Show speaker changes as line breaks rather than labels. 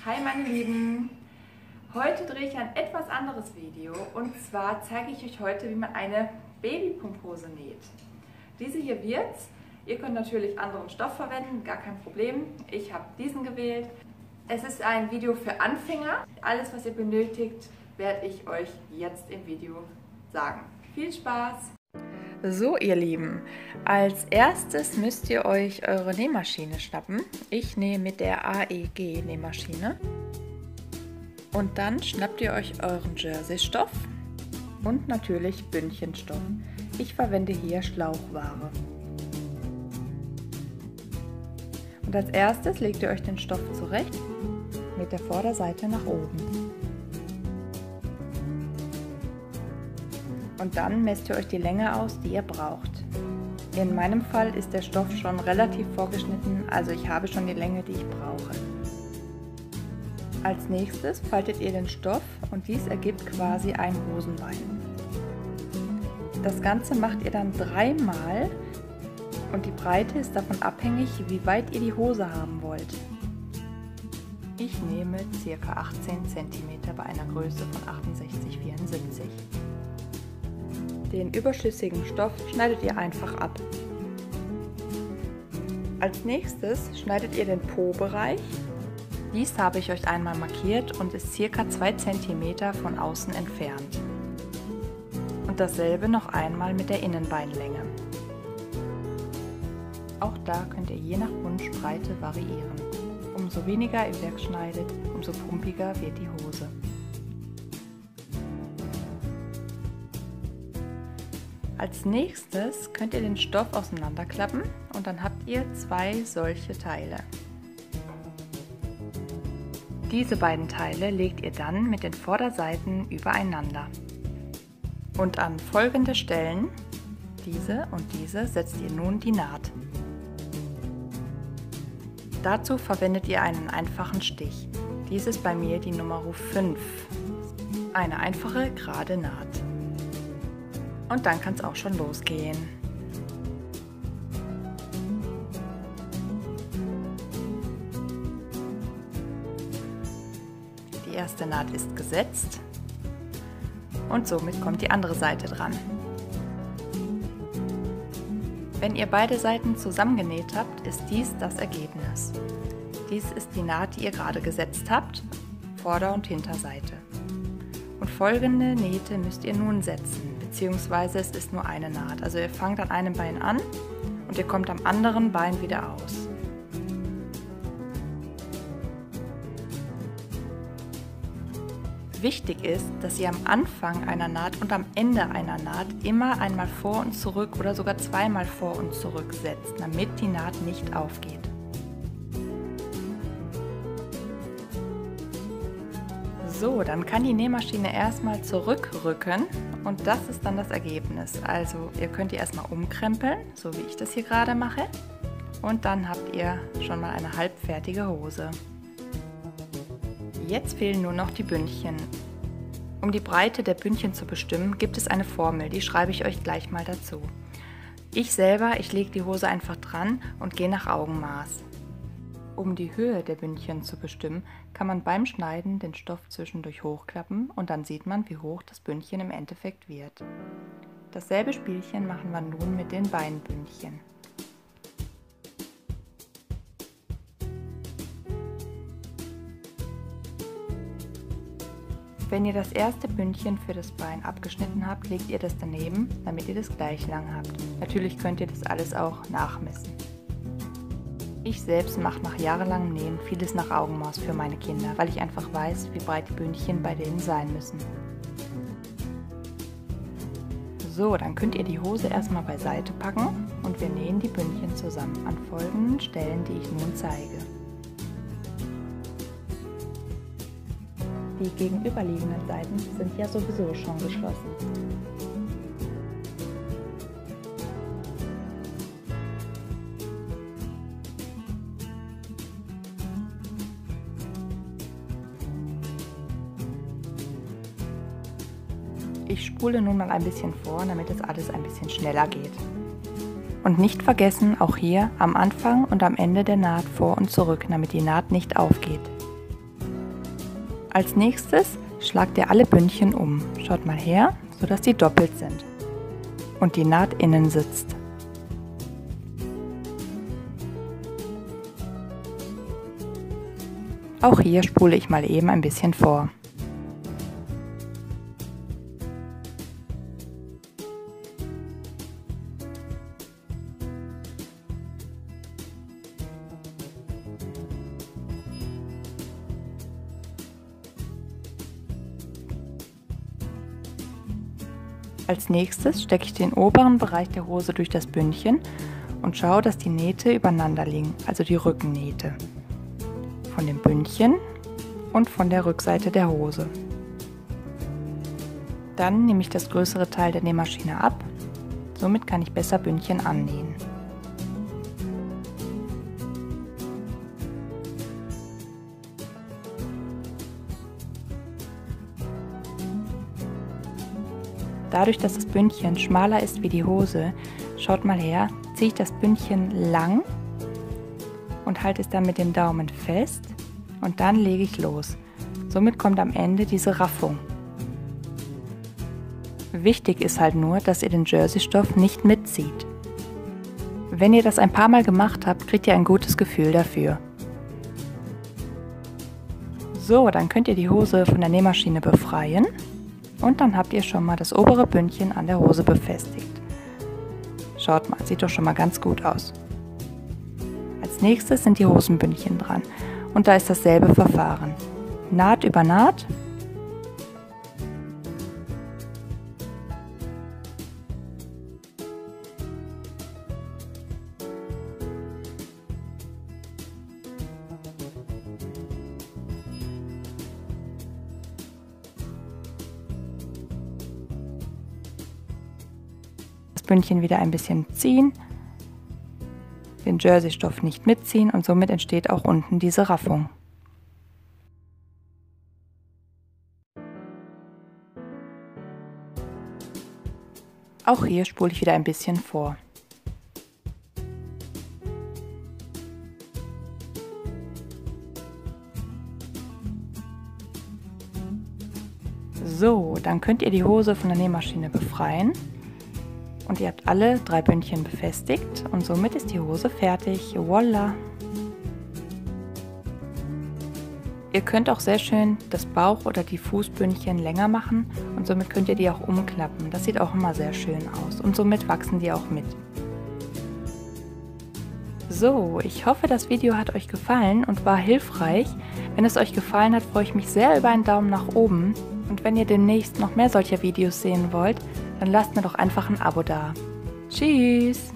Hi meine Lieben! Heute drehe ich ein etwas anderes Video und zwar zeige ich euch heute, wie man eine Babypumphose näht. Diese hier wird's. Ihr könnt natürlich anderen Stoff verwenden, gar kein Problem. Ich habe diesen gewählt. Es ist ein Video für Anfänger. Alles, was ihr benötigt, werde ich euch jetzt im Video sagen. Viel Spaß! So ihr Lieben, als erstes müsst ihr euch eure Nähmaschine schnappen. Ich nähe mit der AEG Nähmaschine. Und dann schnappt ihr euch euren Jersey-Stoff und natürlich Bündchenstoff. Ich verwende hier Schlauchware. Und als erstes legt ihr euch den Stoff zurecht mit der Vorderseite nach oben. Und dann messt ihr euch die Länge aus, die ihr braucht. In meinem Fall ist der Stoff schon relativ vorgeschnitten, also ich habe schon die Länge, die ich brauche. Als nächstes faltet ihr den Stoff und dies ergibt quasi ein Hosenbein. Das Ganze macht ihr dann dreimal und die Breite ist davon abhängig, wie weit ihr die Hose haben wollt. Ich nehme ca. 18 cm bei einer Größe von 68,74 cm. Den überschüssigen Stoff schneidet ihr einfach ab. Als nächstes schneidet ihr den Po-Bereich. Dies habe ich euch einmal markiert und ist ca. 2 cm von außen entfernt. Und dasselbe noch einmal mit der Innenbeinlänge. Auch da könnt ihr je nach Wunsch Breite variieren. Umso weniger ihr wegschneidet, umso pumpiger wird die Hose. Als nächstes könnt ihr den Stoff auseinanderklappen und dann habt ihr zwei solche Teile. Diese beiden Teile legt ihr dann mit den Vorderseiten übereinander. Und an folgende Stellen, diese und diese, setzt ihr nun die Naht. Dazu verwendet ihr einen einfachen Stich. Dies ist bei mir die Nummer 5. Eine einfache gerade Naht. Und dann kann es auch schon losgehen. Die erste Naht ist gesetzt und somit kommt die andere Seite dran. Wenn ihr beide Seiten zusammengenäht habt, ist dies das Ergebnis. Dies ist die Naht, die ihr gerade gesetzt habt, Vorder- und Hinterseite. Und folgende Nähte müsst ihr nun setzen. Beziehungsweise es ist nur eine Naht. Also ihr fangt an einem Bein an und ihr kommt am anderen Bein wieder aus. Wichtig ist, dass ihr am Anfang einer Naht und am Ende einer Naht immer einmal vor und zurück oder sogar zweimal vor und zurück setzt, damit die Naht nicht aufgeht. So, dann kann die Nähmaschine erstmal zurückrücken und das ist dann das Ergebnis. Also ihr könnt die erstmal umkrempeln, so wie ich das hier gerade mache. Und dann habt ihr schon mal eine halbfertige Hose. Jetzt fehlen nur noch die Bündchen. Um die Breite der Bündchen zu bestimmen, gibt es eine Formel, die schreibe ich euch gleich mal dazu. Ich lege die Hose einfach dran und gehe nach Augenmaß. Um die Höhe der Bündchen zu bestimmen, kann man beim Schneiden den Stoff zwischendurch hochklappen und dann sieht man, wie hoch das Bündchen im Endeffekt wird. Dasselbe Spielchen machen wir nun mit den Beinbündchen. Wenn ihr das erste Bündchen für das Bein abgeschnitten habt, legt ihr das daneben, damit ihr das gleich lang habt. Natürlich könnt ihr das alles auch nachmessen. Ich selbst mache nach jahrelangem Nähen vieles nach Augenmaß für meine Kinder, weil ich einfach weiß, wie breit die Bündchen bei denen sein müssen. So, dann könnt ihr die Hose erstmal beiseite packen und wir nähen die Bündchen zusammen an folgenden Stellen, die ich nun zeige. Die gegenüberliegenden Seiten sind ja sowieso schon geschlossen. Ich spule nun mal ein bisschen vor, damit es alles ein bisschen schneller geht. Und nicht vergessen, auch hier am Anfang und am Ende der Naht vor und zurück, damit die Naht nicht aufgeht. Als nächstes schlagt ihr alle Bündchen um. Schaut mal her, sodass die doppelt sind und die Naht innen sitzt. Auch hier spule ich mal eben ein bisschen vor. Als nächstes stecke ich den oberen Bereich der Hose durch das Bündchen und schaue, dass die Nähte übereinander liegen, also die Rückennähte. Von dem Bündchen und von der Rückseite der Hose. Dann nehme ich das größere Teil der Nähmaschine ab, somit kann ich besser Bündchen annähen. Dadurch, dass das Bündchen schmaler ist wie die Hose, schaut mal her, ziehe ich das Bündchen lang und halte es dann mit dem Daumen fest und dann lege ich los. Somit kommt am Ende diese Raffung. Wichtig ist halt nur, dass ihr den Jersey-Stoff nicht mitzieht. Wenn ihr das ein paar Mal gemacht habt, kriegt ihr ein gutes Gefühl dafür. So, dann könnt ihr die Hose von der Nähmaschine befreien. Und dann habt ihr schon mal das obere Bündchen an der Hose befestigt. Schaut mal, sieht doch schon mal ganz gut aus. Als nächstes sind die Hosenbündchen dran und da ist dasselbe Verfahren. Naht über Naht. Bündchen wieder ein bisschen ziehen, den Jersey-Stoff nicht mitziehen und somit entsteht auch unten diese Raffung. Auch hier spule ich wieder ein bisschen vor. So, dann könnt ihr die Hose von der Nähmaschine befreien. Und ihr habt alle 3 Bündchen befestigt und somit ist die Hose fertig. Voila! Ihr könnt auch sehr schön das Bauch- oder die Fußbündchen länger machen und somit könnt ihr die auch umklappen. Das sieht auch immer sehr schön aus und somit wachsen die auch mit. So, ich hoffe, das Video hat euch gefallen und war hilfreich. Wenn es euch gefallen hat, freue ich mich sehr über einen Daumen nach oben. Und wenn ihr demnächst noch mehr solcher Videos sehen wollt, dann lasst mir doch einfach ein Abo da. Tschüss!